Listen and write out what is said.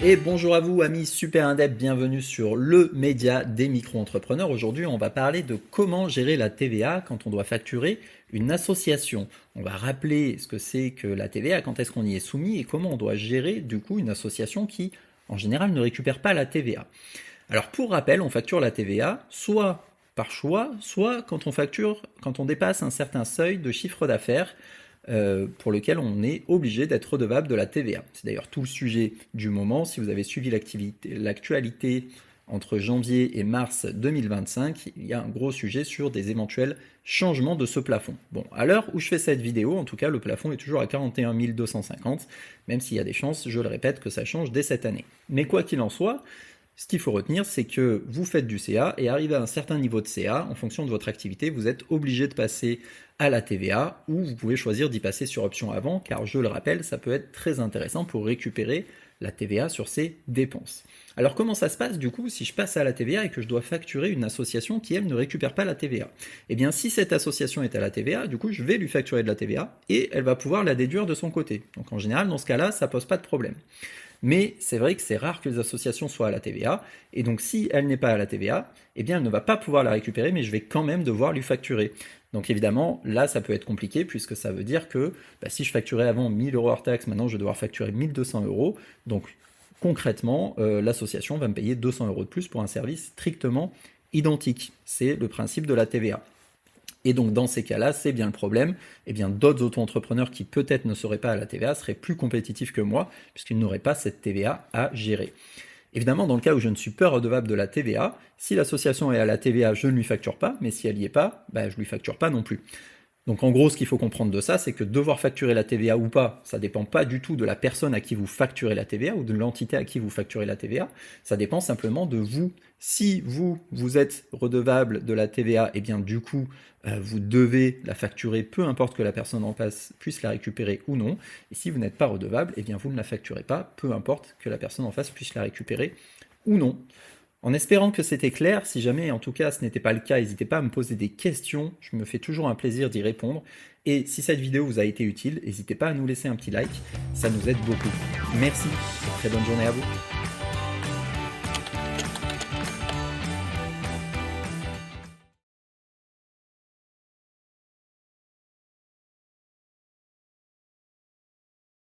Et bonjour à vous amis super indep, bienvenue sur le média des micro-entrepreneurs. Aujourd'hui on va parler de comment gérer la TVA quand on doit facturer une association. On va rappeler ce que c'est que la TVA, quand est-ce qu'on y est soumis et comment on doit gérer du coup une association qui en général ne récupère pas la TVA. Alors pour rappel, on facture la TVA soit par choix, soit quand on dépasse un certain seuil de chiffre d'affaires pour lequel on est obligé d'être redevable de la TVA. C'est d'ailleurs tout le sujet du moment. Si vous avez suivi l'actualité entre janvier et mars 2025, il y a un gros sujet sur des éventuels changements de ce plafond. Bon, à l'heure où je fais cette vidéo, en tout cas, le plafond est toujours à 41 250, même s'il y a des chances, je le répète, que ça change dès cette année. Mais quoi qu'il en soit, ce qu'il faut retenir, c'est que vous faites du CA et arrivé à un certain niveau de CA, en fonction de votre activité, vous êtes obligé de passer à la TVA ou vous pouvez choisir d'y passer sur option avant, car je le rappelle, ça peut être très intéressant pour récupérer la TVA sur ses dépenses. Alors comment ça se passe du coup si je passe à la TVA et que je dois facturer une association qui elle ne récupère pas la TVA? Eh bien si cette association est à la TVA, du coup je vais lui facturer de la TVA et elle va pouvoir la déduire de son côté. Donc en général dans ce cas-là, ça pose pas de problème. Mais c'est vrai que c'est rare que les associations soient à la TVA, et donc si elle n'est pas à la TVA, eh bien elle ne va pas pouvoir la récupérer, mais je vais quand même devoir lui facturer. Donc évidemment, là ça peut être compliqué, puisque ça veut dire que si je facturais avant 1000 euros hors taxe, maintenant je vais devoir facturer 1200 euros, donc concrètement, l'association va me payer 200 euros de plus pour un service strictement identique. C'est le principe de la TVA. Et donc dans ces cas-là, c'est bien le problème. Eh bien d'autres auto-entrepreneurs qui peut-être ne seraient pas à la TVA seraient plus compétitifs que moi, puisqu'ils n'auraient pas cette TVA à gérer. Évidemment, dans le cas où je ne suis pas redevable de la TVA, si l'association est à la TVA, je ne lui facture pas, mais si elle n'y est pas, je ne lui facture pas non plus. Donc en gros, ce qu'il faut comprendre de ça, c'est que devoir facturer la TVA ou pas, ça dépend pas du tout de la personne à qui vous facturez la TVA ou de l'entité à qui vous facturez la TVA, ça dépend simplement de vous. Si vous êtes redevable de la TVA, et bien du coup, vous devez la facturer, peu importe que la personne en face puisse la récupérer ou non. Et si vous n'êtes pas redevable, et bien vous ne la facturez pas, peu importe que la personne en face puisse la récupérer ou non. En espérant que c'était clair, si jamais en tout cas ce n'était pas le cas, n'hésitez pas à me poser des questions, je me fais toujours un plaisir d'y répondre. Et si cette vidéo vous a été utile, n'hésitez pas à nous laisser un petit like, ça nous aide beaucoup. Merci, très bonne journée à vous.